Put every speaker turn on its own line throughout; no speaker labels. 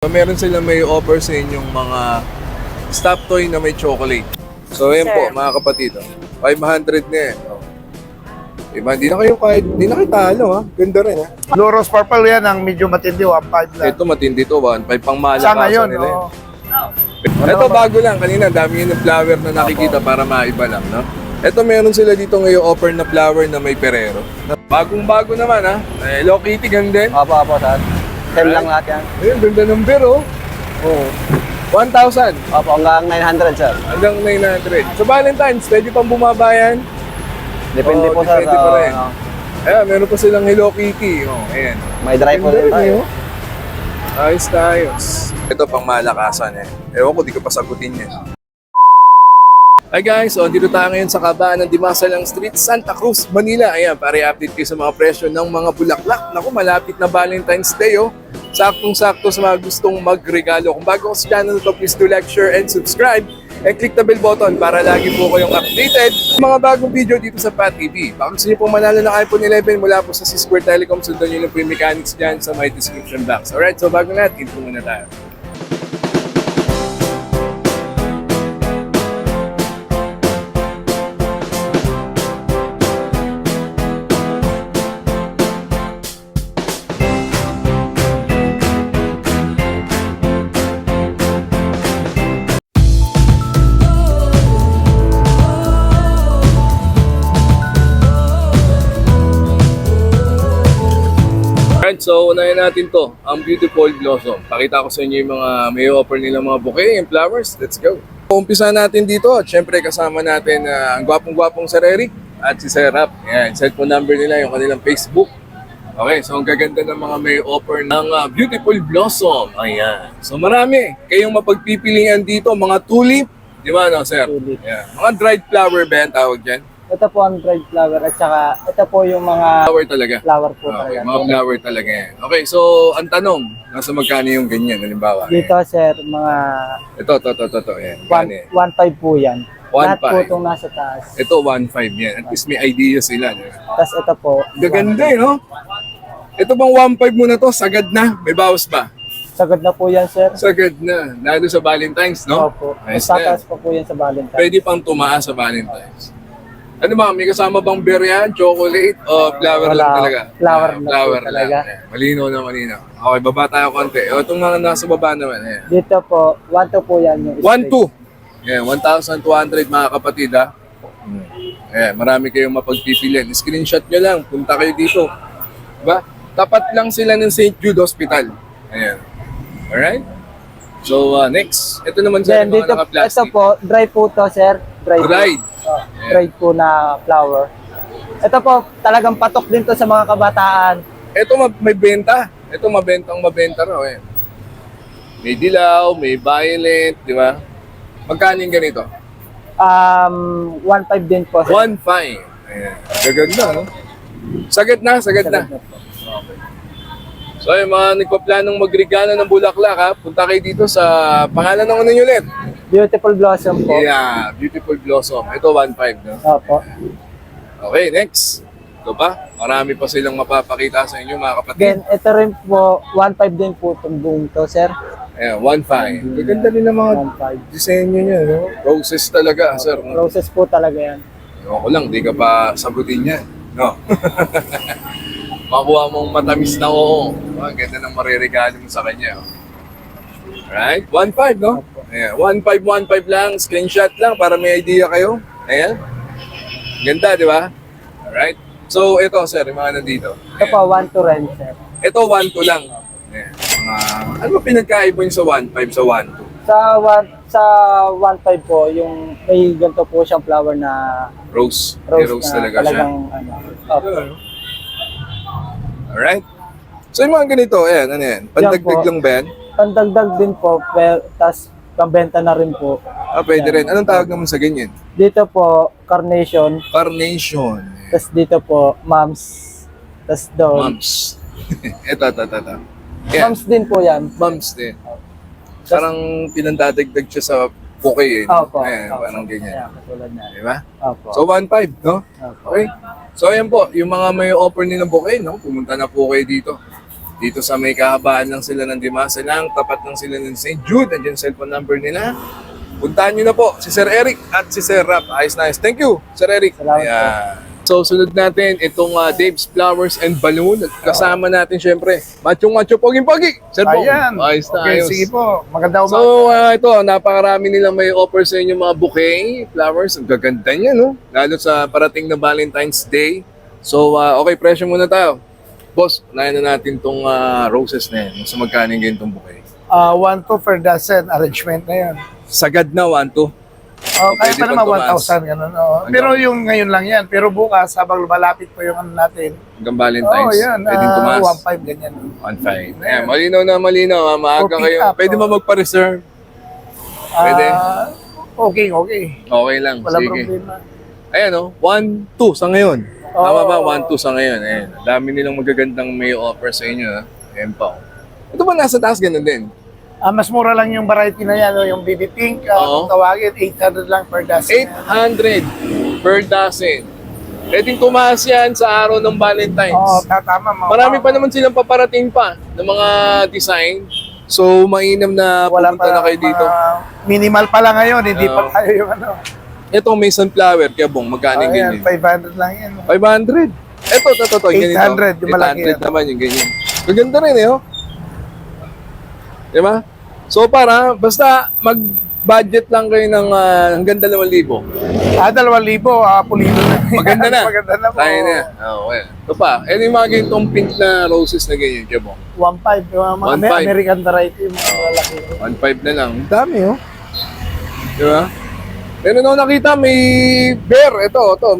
So, meron sila may offer sa inyong mga stop toy na may chocolate. So, ayan po, mga kapatid. 500 na yan. Diba? Hindi na kayo talo, ha? Ganda rin, ha?
Loros Purple yan, ang medyo matindi, 1.5 lang.
Ito, matindi to, 1.5 pang
Sa ngayon,
malakasan nila.
oo.
Ito, bago lang. Kanina, dami yun ng flower na nakikita para maiba lang, no? Ito, meron sila dito ngayon offer na flower na may perero. Bagong-bago naman, ha? Hello Kitty, ganda din.
Apo, sir. Sell lang lahat yan.
Ayun, ganda ng beer, oh.
Oo.
1,000
Opo, hanggang 900, sir.
hanggang 900. Sa Valentine's, pwede pang bumaba yan.
Depende
Oo,
po, sir,
depende
sa
pa rin.
ano.
Ayan, meron pa silang Hello Kitty. Oh, ayan.
May dry po
Ganda
rin
rin,
tayo.
oh. Ayos na ayos. Ito pang malakasan eh. Ewan ko, di ko pa sagutin yan. Hi guys, so dito tayo ngayon sa kabaan ng Dimasalang Street, Santa Cruz, Manila. Ayan, para i-update kayo sa mga presyo ng mga bulaklak. Naku, malapit na Valentine's Day, oh. Saktong-sakto sa mga gustong magregalo. Kung bago ko sa channel to, please do like, share, and subscribe. And click the bell button para lagi po kayong updated sa mga bagong video dito sa Pat TV. Baka gusto niyo pong manalo ng iPhone 11 mula po sa C-Square Telecom, sundan niyo lang po yung mechanics dyan sa my description box. Alright, so bago natin, ito muna tayo. Alright, so unahin natin to, ang Beautiful Blossom. Pakita ko sa inyo yung mga may offer nilang mga bouquet and flowers. Let's go! Umpisa natin dito at syempre kasama natin ang gwapong-gwapong Sir Eric at si Sir Rap. Ayan, cellphone number nila, yung kanilang Facebook. Okay, so ang gaganda ng mga may offer ng Beautiful Blossom. Ayan. So marami kayong mapagpipilian dito, mga tulip. Di ba, no, Sir?
Tulip.
Ayan. Mga dried flower ba yan tawag dyan?
Ito po ang dried flower at saka ito po yung mga
Flower talaga.
flower po
Okay,
talaga.
mga flower talaga yan. Okay, so ang tanong, nasa magkano yung ganyan, halimbawa?
Dito, sir, mga
Ito. Yan. Yan eh.
1.5 po yan. Lahat po
1.5.
itong nasa taas.
Ito, 1.5 yan. At least may idea sila. No?
Tapos ito po.
Gaganda eh, no? Ito bang 1.5 muna to? Sagad na? May bawas ba?
Sagad na po yan, sir.
Sagad na. Lalo sa Valentine's, no?
Opo.
Ayos
Mas
na yan.
tataas pa po yan sa Valentine.
Pwede pang tumaas sa Valentine's. Ano ba? May kasama bang beer yan? Chocolate? O flower lang
Wala.
talaga?
Flower lang po
Flower
talaga.
lang. Ayan. Malinaw na malinaw. Okay, baba tayo konti. O, itong mga nasa baba naman. Ayan.
Dito po, 1.2 po yan yung
1.2. Ayan, 1,200 mga kapatid, ha? Ayan, marami kayong mapagpipilian. Screenshot nyo lang, punta kayo dito. Diba? Tapat lang sila ng St. Jude Hospital. Ayan. Alright? So, next. Ito naman sa
Then
mga
dito, ito
naka-plastic.
po, dry po to, sir. Dry.
Dried.
Oh, dried po na flower. Ito po, talagang patok din to sa mga kabataan.
Ito may benta. Ito mabenta raw. Ayan. May dilaw, may violet, di ba? Magkano yung ganito?
1.5 din po. sir.
1.5. Ayan. Gaganda, no? Sagad na.
Sagad na po.
So yung mga nagpaplanong magregalo ng bulaklak, ha, punta kayo dito sa pangalan ng ano nyo ulit.
Beautiful blossom po.
Yeah, Beautiful Blossom. Ito 1.5, no?
Opo.
Okay, next. Ito pa, marami pa silang mapapakita sa inyo mga kapatid.
Then ito rin po, 1.5 din po itong buong to, sir.
Ayan, 1.5. Gaganda rin ng mga
1.5.
disenyo niya, no? Roses talaga, sir. No?
Roses po talaga yan.
Ewan ko lang, di ka pa sagutin yan. No? Makuha mong matamis na oo. Ang ganda ng mariregalo mo sa kanya. Oh. Right? 1.5, no? Ayan, 1.5 lang. Screenshot lang para may idea kayo. Ayan. Ganda, di ba? Alright. So, ito, sir, yung mga nandito.
Ito po, 1 to rin, sir.
Ito, 1.2 lang. Ayan. Ano ba pinagkaiba yung sa 1.5 sa 1.2?
Sa 1.5 po, yung may ganito po siyang flower na
Rose. May
rose,
rose
na
talaga siya.
talagang ano. Opo.
Alright. So, yung mga ganito, ayan, ano yan? Pandagdag
po.
lang ba yan?
Pandagdag din po, tas pambenta na rin po.
Pwede rin. Anong tawag naman sa ganyan?
Dito po, carnation.
Carnation.
Tas dito po, mums. Tas doon.
Mums. ito. Yan.
Mums din po yan.
Mums din. Parang pinandadagdag siya sa bouquet eh.
Opo.
Ayan,
Opo.
parang ganyan.
Ayan, katulad na.
Di ba?
Opo.
So 1.5, no?
Opo.
Okay. So ayan po, yung mga may offer nilang bouquet, no? Pumunta na po kayo dito. Dito sa may kahabaan lang sila ng Dimasa lang, tapat lang sila ng St. Jude. Andiyan yung cellphone number nila. Puntahan nyo na po si Sir Eric at si Sir Rap. Ayos na ayos. Thank you, Sir Eric.
Salamat
Ayan. So, sunod natin itong Dave's Flowers and Balloon. At kasama natin syempre, machong-macho, poging-pogi. Sir Bong.
Ayan.
Ayos na
Okay,
ayos.
sige po. Maganda umaga.
So, ito, napakarami nilang may offer sa inyo mga bouquet, flowers. Ang gaganda niya, no? Lalo sa parating na Valentine's Day. So, okay, presyo muna tayo. Boss, unahin na natin tong roses na yan. Sa magkano yung ganitong bouquet?
1 to per dozen arrangement na yan.
Sagad na, 1-2.
Kaya
Pwede
pa naman
pang tumaas.
1,000 ganun. Pero yung ngayon lang yan. Pero bukas, habang lumalapit po yung ano natin.
Hanggang Valentine's.
yan.
Pwedeng tumaas.
1,500 ganyan.
1.5. Ayan, malinaw na malinaw. Maaga
For pick
kayo.
up,
Pwede mo magpa-reserve. Pwede.
Okay.
Okay lang.
Wala
Sige.
problema.
Ayan o, 1-2 sa ngayon. Tama ba?
Oo.
1-2 sa ngayon. Ayan. Dami nilang magagandang may offer sa inyo. Ha? Ayan pa. Oh. Ito ba nasa taas ganun din?
Mas mura lang yung variety na yan. Yung BB Pink,
Oo.
kung tawagin, 800 lang per dozen.
800 per dozen. Pwedeng tumaas yan sa araw ng Valentine's.
Oo, tama.
Marami pa naman silang paparating pa ng mga design. So, mainam na
Wala
pupunta na kayo dito.
Minimal pa lang ngayon, hindi
Oo.
pa tayo yung ano.
Ito may sunflower. Kaya bong, magkano yung
Ayan,
ganyan?
500 lang yan.
500. Ito, ganito.
800, yung malaki
800
yan.
naman yung ganyan. Maganda rin eh, oh. Diba? So para, basta mag-budget lang kayo ng hanggang 2,000.
2,000, pulido na.
Maganda na.
Maganda na po.
Kaya na. Okay. Ito pa. Yung mga ganitong pink na roses na ganyan, kaya mo.
1,500, yung mga
1,500.
American variety, yung mga lalaki.
1.5 na lang. Ang dami, oh. Diba? Meron ako nakita, may bear. Ito,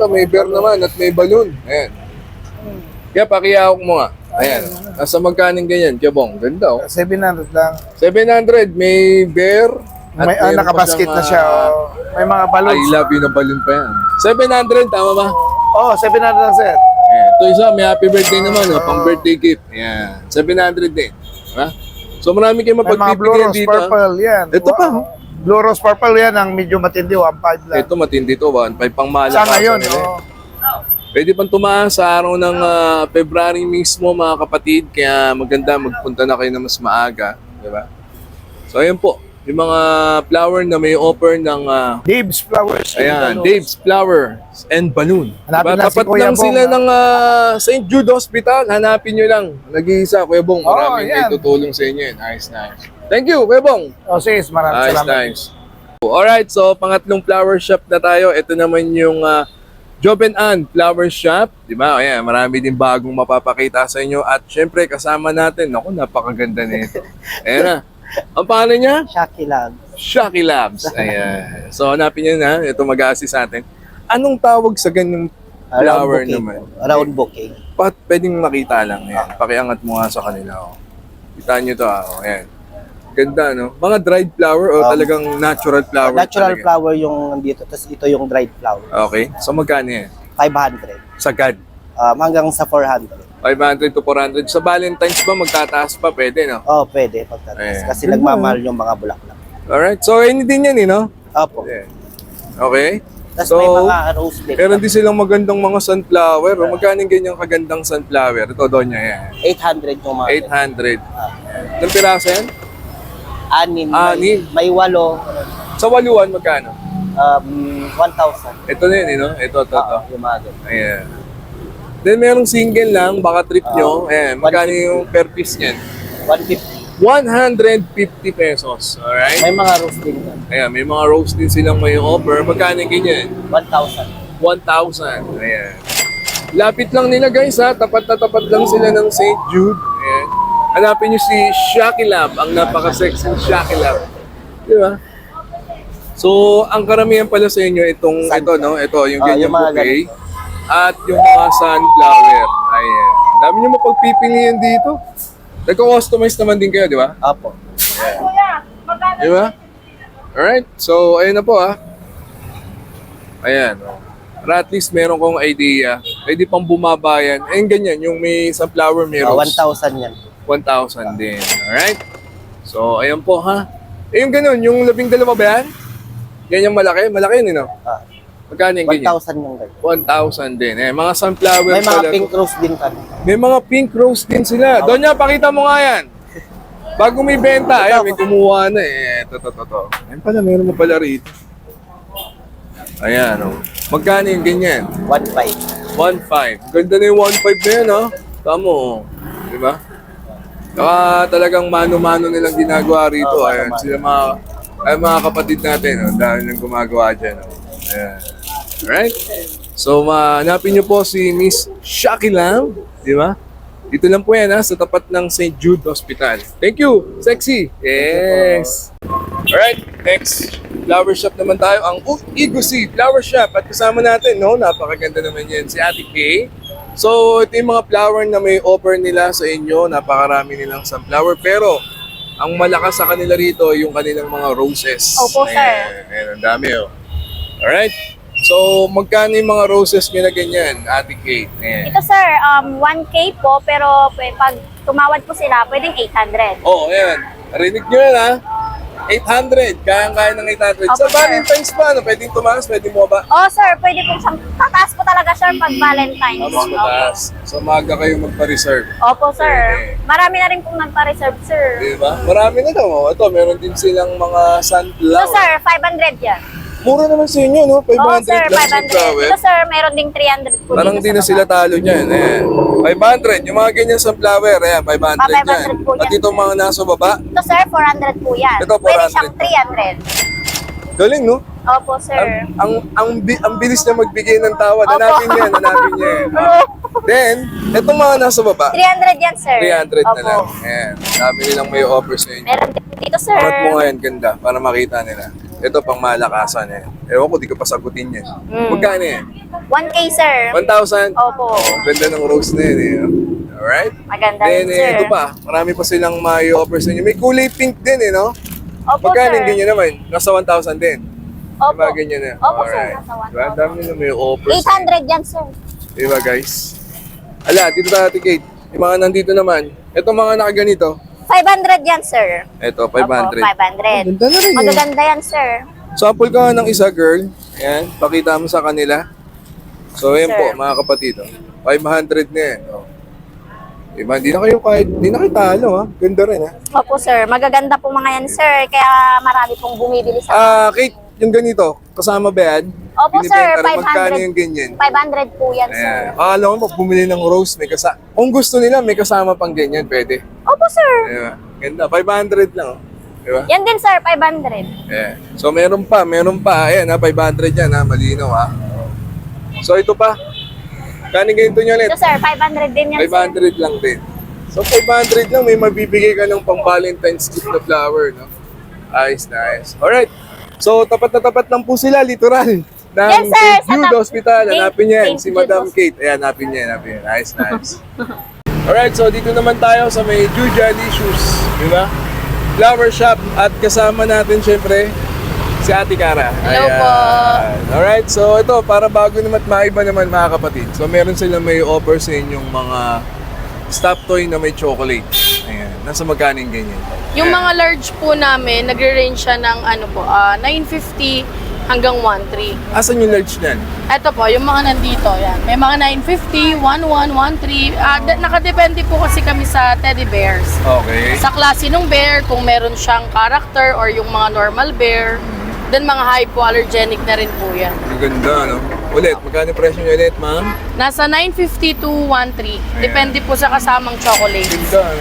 may bear naman at may balloon. Ayan. Kaya pakiyawak mo nga. Ayan. Nasa magkaning ganyan, Kyabong. Ganda, oh.
700 lang.
700, may bear. At
May
meron pa
nakabasket
siyang,
na siya. May mga balloons.
I love you na balloon pa yan. 700, tama ba?
700 lang, sir.
Ayan. Ito isa, may happy birthday naman, oh, pang birthday gift. Ayan. 700 din. Diba? So marami kayong
May mga blue
mapagpipilian
rose,
dito. ah.
purple, yan.
Ito pa, oh.
Blue rose, purple, yan ang medyo matindi, 1,500 lang.
Ito matindi to, 1.5 pang
Sa
malakasan
ngayon,
nila.
oh.
Pwede pang tumaas sa araw ng February mismo, mga kapatid. Kaya maganda magpunta na kayo na mas maaga. Diba? So, ayan po. Yung mga flower na may offer ng
Dave's Flowers.
ayan, Dave's Flower and Balloon.
Hanapin lang si
Tapat
Kuya
lang
Bong,
sila
ha?
ng St. Jude Hospital. Hanapin nyo lang. Nag-iisa, Kuya Bong. Maraming
yan.
tutulong sa inyo. Nice, nice. Thank you, Kuya Bong.
Sis, maraming
Nice,
salamat.
nice. Alright, so pangatlong flower shop na tayo. Ito naman yung Joven Ann Flower Shop. Diba? Ayan, marami din bagong mapapakita sa inyo. At syempre, kasama natin. Naku, napakaganda nito. Ayan na. Ang pangalan niya?
Shaki lang.
Shocky Labs. Ayan. So, hanapin niyo na. Ito mag-assist sa atin. Anong tawag sa ganyang flower naman?
Round bouquet.
Pwedeng makita lang. Ayan. Pakiangat mo nga sa kanila. Oh. Kitaan niyo to. Oh. Ayan. Ganda, no? Mga dried flower o talagang natural flower?
Natural
talaga?
flower yung nandito, tapos ito yung dried flower.
Okay. So, magkano yan?
500.
Sagad.
Hanggang sa 400.
500 to 400. Sa Valentine's ba, magtataas pa? Pwede, no?
Pwede pagtatas.
Ayan.
Kasi nagmamahal yung mga bulaklak.
Alright. So, any din yan, no?
Opo.
Yeah. Okay.
Tapos
So,
may mga rose din.
meron din silang magandang mga sunflower. O, magkano yung ganyang kagandang sunflower? Ito, Donya, yan.
800 yung mga.
800. Ilang piraso yan?
Anim.
Anim.
May 8.
Sa waluan, magkano?
1,000.
Ito na yun, no? Ito.
Yung mga ganun.
Ayan. Then, merong single lang, baka trip nyo. Ayan, magkano yung per piece niyan?
150.
150 pesos. Alright?
May mga rose din yan.
Ayan, may mga rose din silang may offer. Magkano yung ganyan?
1,000.
1,000. Ayan. Lapit lang nila guys ha. Tapat na tapat lang sila ng St. Jude. Ayan. Hanapin nyo si Shocky Lab. Ang napaka-sexy Shocky Lab. Di ba? So, ang karamihan pala sa inyo itong, ito no? Ito, yung ganyan
yung mga
bouquet.
ganito.
At yung mga sunflower. Ayan. Dami nyo mapagpipilian dito. Nagko-customize naman din kayo, di ba?
Opo.
Di ba? Alright. So, ayun na po ha. Ayan. Oh. Para at least meron kong idea. Pwede pang bumabayan. Ayun ganyan. Yung may sunflower, may rose.
1,000 yan.
1,000 din. Alright? So, ayan po ha. Eh, yung ganun. Yung 12 ba yan? Yan yung malaki? Malaki yun, no? Magkano yung ganyan?
1,000 yung ganyan.
1,000 din. Eh, mga sunflower
May mga
pala
pink
to.
rose din kami.
May mga pink rose din sila. Donya, pakita mo nga yan. Bago may benta, ayan, may kumuha na eh. Ito. Ayan pala, meron mo pala rito. Ayan, oh. Magkano yung ganyan?
1,500.
1.5. Ganda na yung 1.5 na yan, ha? Tama, oh. Di ba? Saka talagang mano-mano nilang ginagawa rito.
Oo,
Ayan,
mano-mano.
sila mga kapatid natin, oh. Dahil nang gumagawa dyan, oh. Ayan. Alright? So, hanapin niyo po si Miss Shaki Lam. Di ba? Dito lang po yan, ha? Sa tapat ng St. Jude Hospital. Thank you, sexy! Yes! Alright, next flower shop naman tayo, ang Igosi Flower Shop. At kasama natin, no, napakaganda naman yan, si Ate Kay. So, ito yung mga flower na may offer nila sa inyo. Napakarami nilang sunflower. Pero, ang malakas sa kanila rito, yung kanilang mga roses.
Opo, sir.
Ayan, ang dami, oh. Alright? So, magkano yung mga roses nyo na ganyan, Ate Kay? Ayan.
Ito sir, 1K po, pero pag tumawad po sila, pwedeng 800.
Oo, ayan. Narinig nyo yan, ha? 800. Kayang-kaya ng 800. Sa
Opo, sir.
Valentine's pa, no? Pwedeng tumaas, pwedeng bumaba.
Oh sir, pwede po siyang, tataas po talaga sir pag Valentine's.
Mas mataas. So, maaga kayo magpa-reserve.
Opo sir. Marami na rin pong nagpa-reserve sir.
Di ba? Marami na daw. Oh. Ito, meron din silang mga
Ito
sunflower.
sir, 500 yan.
Mura naman sa inyo, no? 500
Oo sir,
lang
500.
sunflower.
Ito sir, meron ding 300 po
Parang
dito
di
sa
na
baba.
sila talo niyan. Ayan. 500. Yung mga ganyan sunflower, ayan, 500 yan.
500 po
At
yan,
itong
sir.
mga nasa baba,
Ito sir, 400 po yan.
Ito,
Pwede
400.
siyang 300.
galing, no?
Opo sir.
Ang bilis niya magbigay ng tawad. Hanapin niya, hanapin niya. Then, itong mga nasa baba,
300 yan sir.
300 na
Opo.
lang. Ayan. Sabi nilang may offer sa inyo.
Meron din dito sir.
Angat mo nga yan, ganda, para makita nila. Ito pang malakasan eh. Ewan ko, di ko pa sagutin yan. Magkano yan?
1K sir.
1,000?
Opo.
Oh, ganda ng rose na yun eh. Alright?
Maganda
Then,
rin sir.
ito pa, marami pa silang may offer sa inyo. May kulay pink din eh, no?
Opo
Magkano
sir.
yung ganyan naman? Nasa 1,000 din.
Opo.
Diba ganyan na?
Opo sir,
Alright.
nasa
Diba, ang dami na may offer sa inyo.
800 yan sir.
Diba guys? Ala, dito tayo Ate Kate. Yung mga nandito naman. Ito mga nakaganito.
500 yan sir.
Ito, 500.
Opo, 500.
Ganda na rin eh.
Magaganda yan sir.
Sample ka nga ng isa, girl. Ayan, pakita mo sa kanila. So, ayan
Sir.
po, mga kapatid. Oh. 500 na yan. Oh. Diba? Di na kayo talo, ha? Ganda rin, ha?
Opo sir, magaganda po mga yan sir. Kaya marami pong bumibili sa...
Kate, yung ganito, kasama ba yan?
Opo sir,
Binibenta rin. Magkano
500.
yung ganyan?
500 po yan sir.
Ayan. Alam mo, pag bumili ng rose, may kasama. Kung gusto nila, may kasama pang ganyan, pwede.
Opo sir.
Diba? Ganda, 500 lang, oh. Diba?
Yan din sir, 500.
Yeah. So meron pa. Ayan ha, 500 yan ha, malinaw ha. So ito pa. Kaning ganito nyo ulit.
Ito sir, 500 din yan sir.
500 lang din. So 500 lang, may mabibigay ka ng pang Valentine's gift na flower, no? Nice. Alright. So tapat na tapat lang po sila, literal. Ng
Yes, sir,
St.
sa
Jude
tap-
Hospital. Hanapin niya yan,
St.
si
Jude
Madam Kate. Ayan, hanapin niya. Nice. Alright, so dito naman tayo sa may Juja Licious, di ba? Flower shop at kasama natin syempre si Ate Cara.
Hello po.
Alright, so ito para bago naman at maiba naman mga kapatid. So meron silang may offer sa inyong mga stop toy na may chocolate. Ayan, nasa magkano yung ganyan?
Yung mga large po namin, nagre-range siya ng 950 hanggang 1.3.
Asan yung large niyan?
Ito po, yung mga nandito, yan. May mga 950, 11, 13. Nakadepende po kasi kami sa teddy bears.
Okay.
Sa klase ng bear, kung meron siyang character or yung mga normal bear. Then mga hypoallergenic na rin po yan.
Ang ganda, no? Ulit, magkano yung presyo niya ulit, ma'am?
Nasa 950 to 1.3. Depende po sa kasamang chocolate.
Ganda.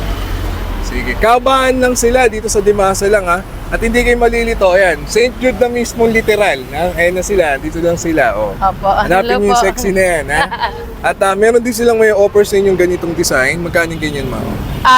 Sige, kabahan lang sila dito sa Dimasa lang ha. At hindi kayo malilito, ayan. St. Jude na mismo literal. Ha? Ayan na sila, dito lang sila. Oh.
Opo,
Hanapin
hello
niyo yung
po.
sexy na yan. Ha? At meron din silang may offer sa inyong ganitong design. Magkano yung ganyan, ma'am?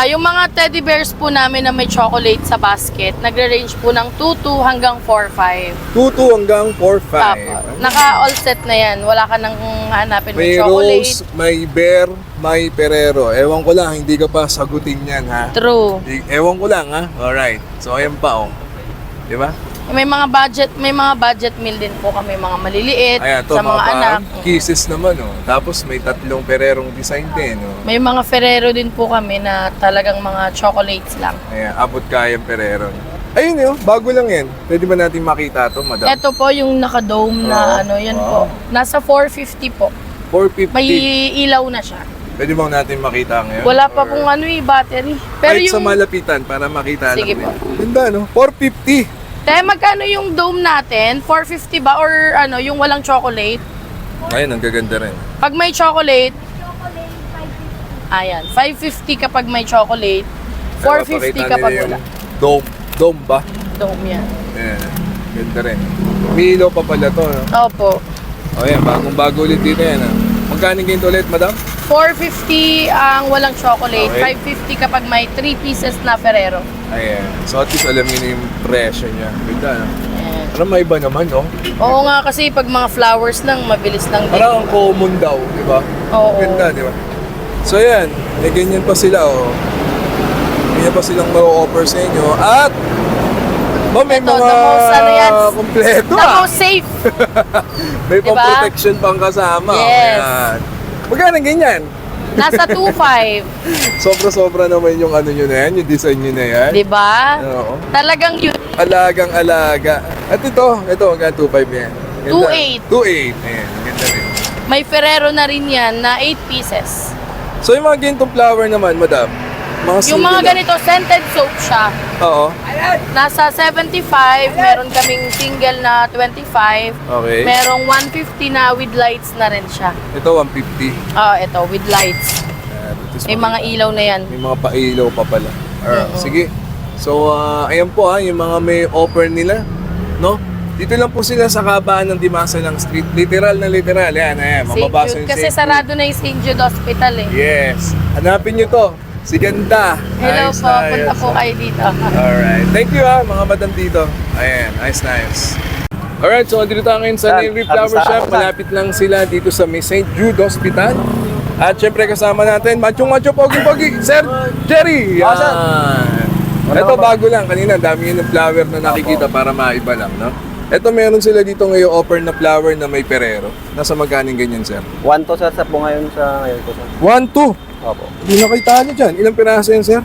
Yung mga teddy bears po namin na may chocolate sa basket, nagre-range po ng 2.2 hanggang 4.5.
2.2 hanggang 4.5.
Apo. Naka-all set na yan. Wala ka nang hanapin ng
May
chocolate.
Rose, may Bear, may Ferrero. Ewan ko lang, hindi ka pa sagutin yan, ha?
True.
Ewan ko lang, ha? Alright. So, ayan pa, oh. Di ba?
May mga budget meal din po kami, mga maliliit
Ayan, to,
sa mga anak.
Kisses naman, oh. Tapos may tatlong Ferrerong design din, oh.
May mga Ferrero din po kami na talagang mga chocolates lang.
Ayan, abot kayang Ferrero. Ayun yun, bago lang yan. Pwede ba natin makita to, madam?
Ito po yung naka-dome na ano, yan po. Nasa 450 po.
450.
May ilaw na siya.
Pwede bang natin makita ngayon?
Wala pa
Or
pong ano battery. Pero
kahit sa
yung...
malapitan para makita
Sige
lang.
po.
Ganda, no? 450.
Magkano yung dome natin? 450 ba? Or ano, yung walang chocolate?
Ayun, ang gaganda rin.
Pag may chocolate, ayan, 550 kapag may chocolate, 450 kapag wala.
Dome. Dome ba?
Dome yan.
Ayan. Ganda rin. May ilaw pa pala to, no?
Opo.
O yan, bagong-bago ulit dito yan, ha? Magkano ganito ulit, madam?
450 ang walang chocolate,
Okay.
550 kapag may 3 pieces na Ferrero.
Ayan. So at least alam niyo na yung presyo niya. Ganda, no?
Ayan.
Parang may iba naman, no?
Oo nga kasi pag mga flowers lang, mabilis lang din.
Parang ang common daw, di ba?
Oo.
Ganda, di ba? So yan, may ganyan pa sila, oh. Ganyan pa silang ma-offer sa inyo. At, may
Ito,
mga
the most, ano yan?
kompleto,
The most safe.
May
Diba?
pang-protection pang kasama.
Yes.
Ayan. Magkano ganyan?
Nasa 2.5.
Sobra-sobra naman yung ano nyo na yan, yung design nyo na yan.
Diba?
Oo.
Talagang yun.
Alagang-alaga. At ito, magkano 2.5 yan? Ganda.
2.8.
2.8. Ayan, ganda rin.
May Ferrero na rin yan na 8 pieces.
So yung mga ganitong flower naman, madam, mga
Yung mga
single lang.
ganito, scented soap siya.
Oo.
Nasa 75, meron kaming single na 25.
Okay.
Merong 150 na with lights na rin siya.
Ito, 150.
Ito, with lights.
Ito,
May mga ilaw na yan.
May mga pailaw pa pala. Sige. So, ayan po yung mga may offer nila. No? Dito lang po sila sa kabaan ng Dimasalang Street. Literal na literal. Ayan.
St.
Mababasa
Jude.
yung
Kasi
St. Jude.
sarado na yung St. Jude Hospital eh.
Yes. Hanapin nyo to. Si Ganda.
Hello
Ayos
po,
na
punta
ayos.
po kayo dito.
Alright. Thank you mga madam dito. Ayan. Nice. Alright, so dito tayo ngayon sa
Saan?
Navy Flower
Saan?
Shop. Malapit lang sila dito sa may St. Jude Hospital. At syempre kasama natin, macho pogi-pogi, Sir Jerry!
Oh, sir.
Ito bago lang, kanina dami yun ng flower na nakikita para maiba lang, no? Ito meron sila dito ngayon offer na flower na may perero. Nasa magkaning ganyan, sir?
1 to sir sa po ngayon sa ngayon ko sir.
1, 2.
Opo.
Hindi na kayo talo dyan. Ilang piraso yan, sir?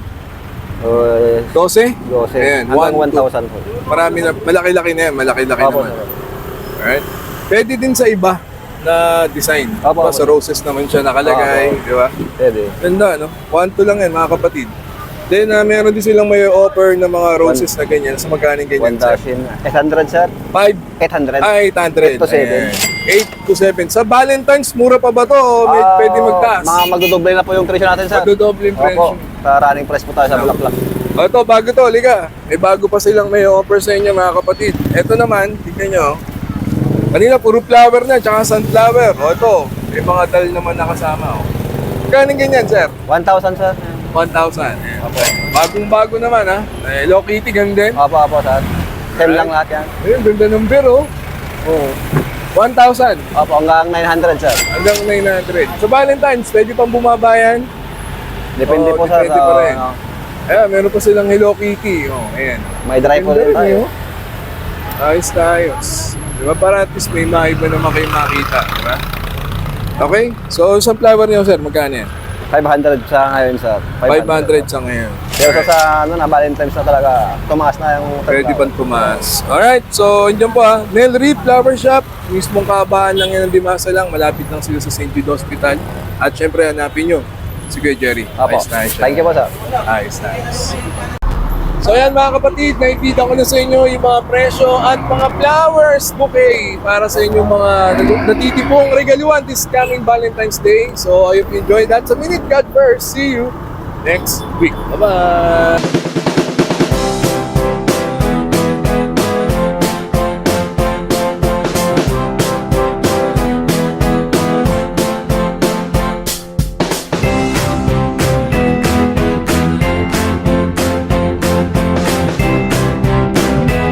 12?
12.
Ayan,
Hanggang
1,
1,000 po.
Marami na, malaki-laki na yan, malaki-laki
Opo
naman.
sir.
Alright? Pwede din sa iba na design.
Opo,
Diba, sa roses naman siya nakalagay,
Opo.
di ba?
Pwede.
Ganda, no? 1, 2 lang yan, mga kapatid. Then, meron din silang may offer na mga roses na ganyan. Sa magkaning ganyan,
1
sir?
dozen. 800 sir.
5,
800.
800.
8 to 7.
Ayan. 8 to 7. Sa Valentine's, mura pa ba to? O may pwede magtaas?
Mga magdodoble na po yung presyo natin sir.
Magdodoble yung presyo.
Opo. Sa running price po tayo sa Bulaklak.
O ito, bago to, liga. May bago pa silang may offer sa inyo, mga kapatid. Ito naman, tignan nyo. Kanina, puro flower na, tsaka sunflower. O ito, may mga dal naman nakasama. O. Kaning ganyan, sir?
1,000 sir.
1,000. Okay. Bagong-bago naman, ha? Hello Kitty, ganun din.
Opo sir. Same lang lahat yan.
Ayun, ganda ng biro.
Oo.
1,000
Opo, hanggang 900 sir.
hanggang 900. Sa Valentine's, pwede pang bumabayan.
Depende
Oo,
po sir
depende
sa
pa rin.
ano,
Ayan, meron pa silang Hello Kitty. Oh, ayan.
may dry po
Ganda
rin tayo.
oh. Ayos na ayos. Diba? Para at least may maiba naman kayo makita. Diba? Okay? So, sa flower niyo, sir, magkano yan?
500 sa ngayon sir.
500 sa ngayon.
Pero sa ano na Valentine's na talaga tumaas na yung
Pwede pang tumaas. Alright, so andyan po Nel Reef Flower Shop. Mismong kabahan lang yan ng Dimasa lang. Malapit lang sila sa St. Jude Hospital. At syempre, hanapin nyo si Kuya Jerry.
Opo.
Ayos na ayos siya.
Thank you po sir.
Ayos na ayos. So ayan mga kapatid, naibita ko na sa inyo yung mga presyo at mga flowers bouquet para sa inyong mga natitipong regaluhan this coming Valentine's Day. So I hope you enjoyed that. Sa minute, God first. See you next week. Bye-bye!